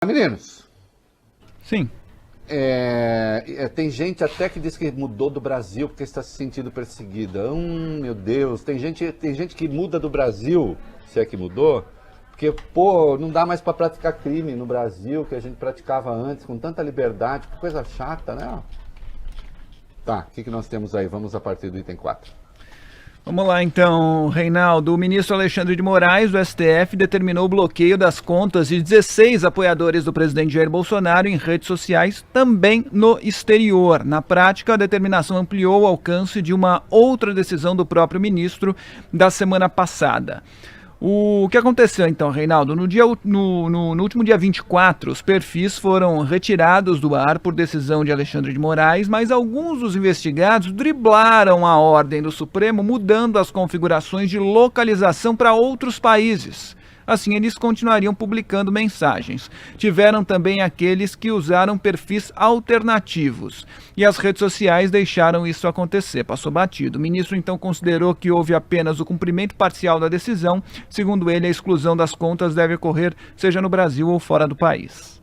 Meninos, Sim. tem gente até que diz que mudou do Brasil porque está se sentindo perseguida. Meu Deus, tem gente que muda do Brasil, se é que mudou, porque, pô, não dá mais para praticar crime no Brasil que a gente praticava antes com tanta liberdade, que coisa chata, né? Tá, o que nós temos aí? Vamos a partir do item 4. Vamos lá então, Reinaldo. O ministro Alexandre de Moraes, do STF, determinou o bloqueio das contas de 16 apoiadores do presidente Jair Bolsonaro em redes sociais, também no exterior. Na prática, a determinação ampliou o alcance de uma outra decisão do próprio ministro da semana passada. O que aconteceu então, Reinaldo? No último dia 24, os perfis foram retirados do ar por decisão de Alexandre de Moraes, mas alguns dos investigados driblaram a ordem do Supremo, mudando as configurações de localização para outros países. Assim, eles continuariam publicando mensagens. Tiveram também aqueles que usaram perfis alternativos. E as redes sociais deixaram isso acontecer, passou batido. O ministro, então, considerou que houve apenas o cumprimento parcial da decisão. Segundo ele, a exclusão das contas deve ocorrer seja no Brasil ou fora do país.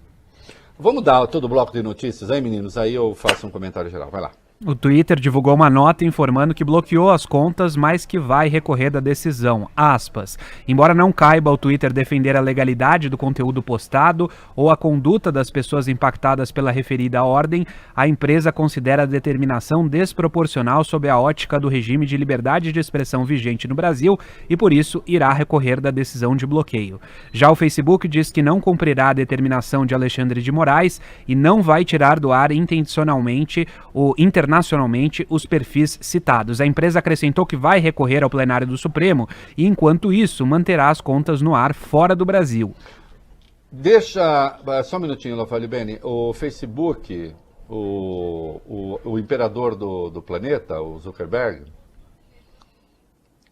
Vamos dar todo o bloco de notícias aí, meninos? Aí eu faço um comentário geral. Vai lá. O Twitter divulgou uma nota informando que bloqueou as contas, mas que vai recorrer da decisão. Aspas. Embora não caiba ao Twitter defender a legalidade do conteúdo postado ou a conduta das pessoas impactadas pela referida ordem, a empresa considera a determinação desproporcional sob a ótica do regime de liberdade de expressão vigente no Brasil e, por isso, irá recorrer da decisão de bloqueio. Já o Facebook diz que não cumprirá a determinação de Alexandre de Moraes e não vai tirar do ar intencionalmente ou internacionalmente os perfis citados. A empresa acrescentou que vai recorrer ao plenário do Supremo e, enquanto isso, manterá as contas no ar fora do Brasil. Deixa, só um minutinho, Lafalibene. O Facebook, o imperador do planeta, o Zuckerberg,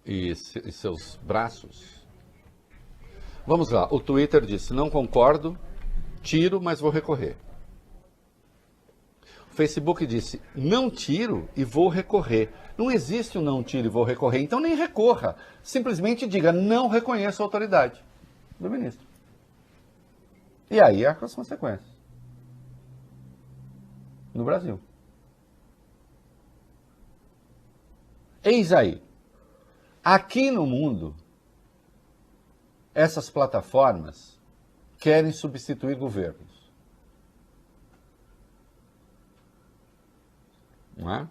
e seus braços. Vamos lá, o Twitter disse, não concordo, tiro, mas vou recorrer. O Facebook disse, não tiro e vou recorrer. Não existe um não tiro e vou recorrer, então nem recorra. Simplesmente diga, não reconheço a autoridade do ministro. E aí há as consequências. No Brasil. Eis aí. Aqui no mundo, essas plataformas querem substituir governos. Não é?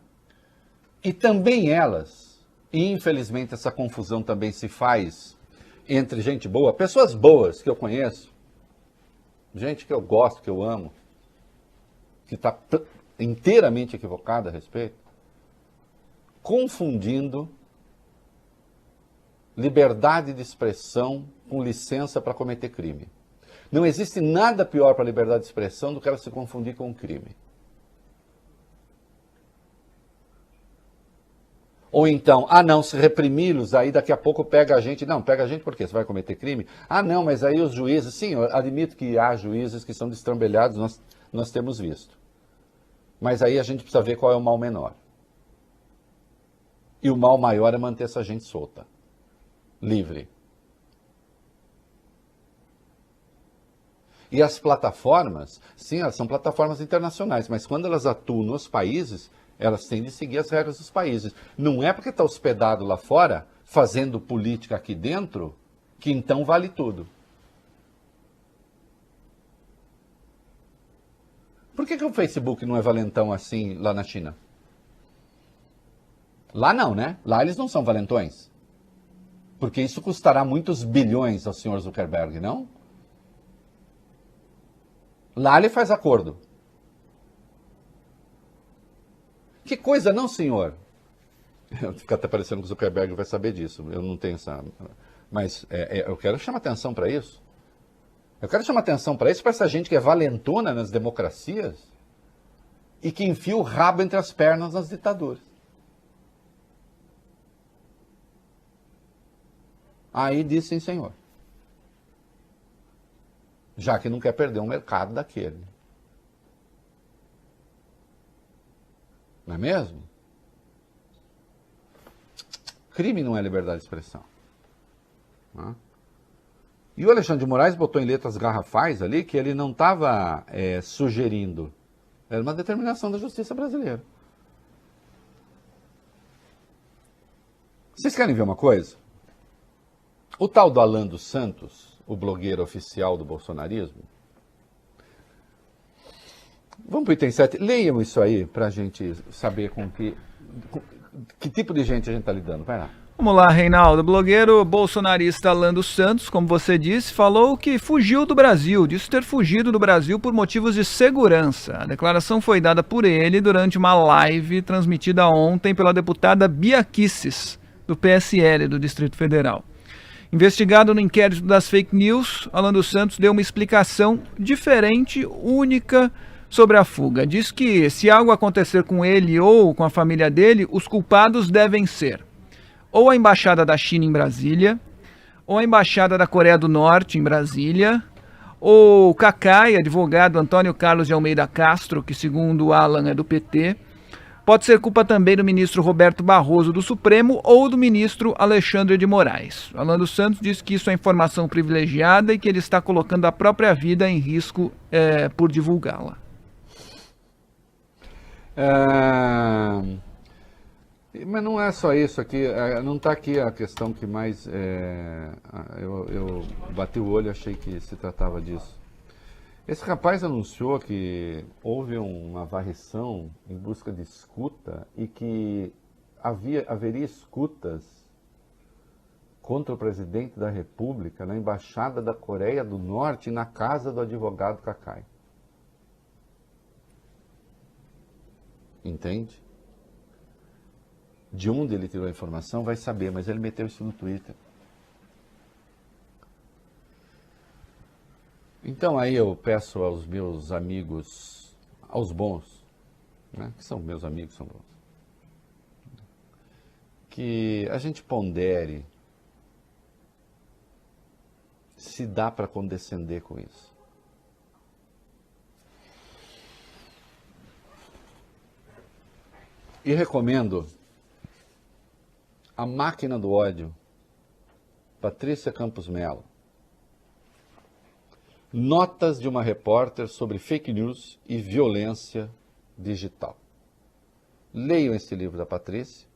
E também elas, e infelizmente essa confusão também se faz entre gente boa, pessoas boas que eu conheço, gente que eu gosto, que eu amo, que está inteiramente equivocada a respeito, confundindo liberdade de expressão com licença para cometer crime. Não existe nada pior para a liberdade de expressão do que ela se confundir com um crime. Ou então, não, se reprimi-los, aí daqui a pouco pega a gente. Não, pega a gente por quê? Você vai cometer crime? Não, mas aí os juízes... Sim, eu admito que há juízes que são destrambelhados, nós temos visto. Mas aí a gente precisa ver qual é o mal menor. E o mal maior é manter essa gente solta, livre. E as plataformas, sim, elas são plataformas internacionais, mas quando elas atuam nos países... elas têm de seguir as regras dos países. Não é porque está hospedado lá fora, fazendo política aqui dentro, que então vale tudo. Por que o Facebook não é valentão assim lá na China? Lá não, né? Lá eles não são valentões. Porque isso custará muitos bilhões ao senhor Zuckerberg, não? Lá ele faz acordo. Que coisa, não, senhor? Fica até parecendo que o Zuckerberg vai saber disso. Eu não tenho essa... Mas eu quero chamar atenção para isso. Eu quero chamar atenção para isso, para essa gente que é valentona nas democracias e que enfia o rabo entre as pernas nas ditaduras. Aí diz sim, senhor. Já que não quer perder um mercado daquele. Não é mesmo? Crime não é liberdade de expressão. Não é? E o Alexandre de Moraes botou em letras garrafais ali que ele não estava sugerindo. Era uma determinação da justiça brasileira. Vocês querem ver uma coisa? O tal do Alan dos Santos, o blogueiro oficial do bolsonarismo, vamos para o Item 7, leiam isso aí para a gente saber com que tipo de gente a gente está lidando. Vai lá. Vamos lá, Reinaldo. O blogueiro bolsonarista Alan dos Santos, como você disse, falou que fugiu do Brasil, disse ter fugido do Brasil por motivos de segurança. A declaração foi dada por ele durante uma live transmitida ontem pela deputada Bia Kicis, do PSL do Distrito Federal. Investigado no inquérito das fake news, Alan dos Santos deu uma explicação diferente, única, sobre a fuga. Diz que se algo acontecer com ele ou com a família dele, os culpados devem ser ou a Embaixada da China em Brasília, ou a Embaixada da Coreia do Norte em Brasília, ou o Cacai, advogado Antônio Carlos de Almeida Castro, que segundo Alan é do PT. Pode ser culpa também do ministro Roberto Barroso do Supremo ou do ministro Alexandre de Moraes. Alan dos Santos diz que isso é informação privilegiada e que ele está colocando a própria vida em risco por divulgá-la. Mas não é só isso aqui, não está aqui a questão que mais eu bati o olho e achei que se tratava disso. Esse rapaz anunciou que houve uma varrição em busca de escuta e que haveria escutas contra o presidente da República na Embaixada da Coreia do Norte e na casa do advogado Cacai. Entende? De onde ele tirou a informação, vai saber, mas ele meteu isso no Twitter. Então aí eu peço aos meus amigos, aos bons, né, que são meus amigos, são bons, que a gente pondere se dá para condescender com isso. E recomendo A Máquina do Ódio, Patrícia Campos Mello. Notas de uma repórter sobre fake news e violência digital. Leiam esse livro da Patrícia.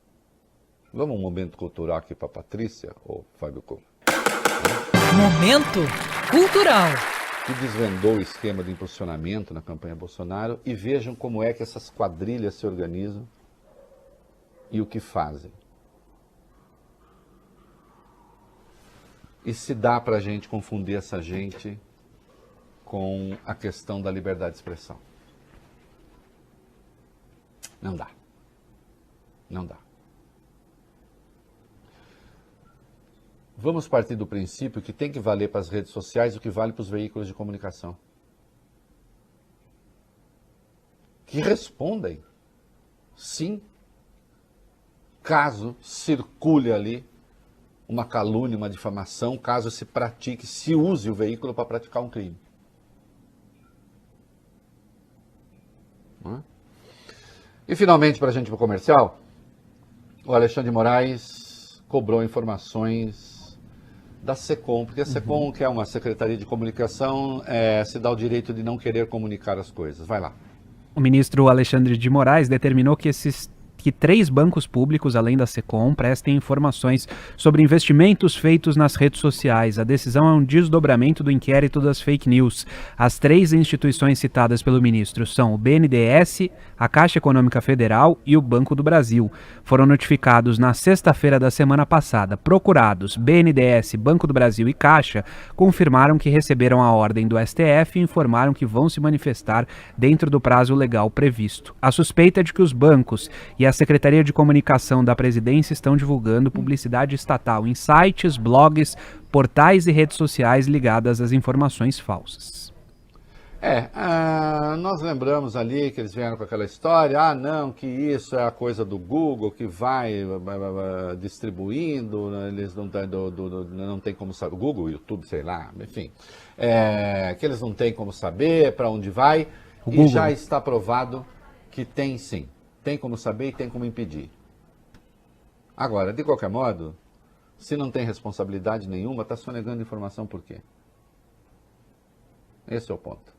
Vamos um momento cultural aqui para a Patrícia, ou Fábio Couto. Momento cultural. Que desvendou o esquema de impulsionamento na campanha Bolsonaro e vejam como é que essas quadrilhas se organizam e o que fazem. E se dá para a gente confundir essa gente com a questão da liberdade de expressão. Não dá. Não dá. Vamos partir do princípio que tem que valer para as redes sociais o que vale para os veículos de comunicação. Que respondem, sim, caso circule ali uma calúnia, uma difamação, caso se pratique, se use o veículo para praticar um crime. E finalmente, para a gente ir para o comercial, o Alexandre de Moraes cobrou informações da SECOM, porque a SECOM, que é uma secretaria de comunicação, se dá o direito de não querer comunicar as coisas. Vai lá. O ministro Alexandre de Moraes determinou que 3 bancos públicos, além da SECOM, prestem informações sobre investimentos feitos nas redes sociais. A decisão é um desdobramento do inquérito das fake news. As 3 instituições citadas pelo ministro são o BNDES, a Caixa Econômica Federal e o Banco do Brasil. Foram notificados na sexta-feira da semana passada. Procurados, BNDES, Banco do Brasil e Caixa confirmaram que receberam a ordem do STF e informaram que vão se manifestar dentro do prazo legal previsto. A suspeita é de que os bancos e a Secretaria de Comunicação da Presidência estão divulgando publicidade estatal em sites, blogs, portais e redes sociais ligadas às informações falsas. Nós lembramos ali que eles vieram com aquela história, não, que isso é a coisa do Google, que vai distribuindo, eles não tem como saber, Google, YouTube, sei lá, enfim, que eles não têm como saber para onde vai, e Google. Já está provado que tem sim. Tem como saber e tem como impedir. Agora, de qualquer modo, Se não tem responsabilidade nenhuma, está sonegando informação por quê? Esse é o ponto.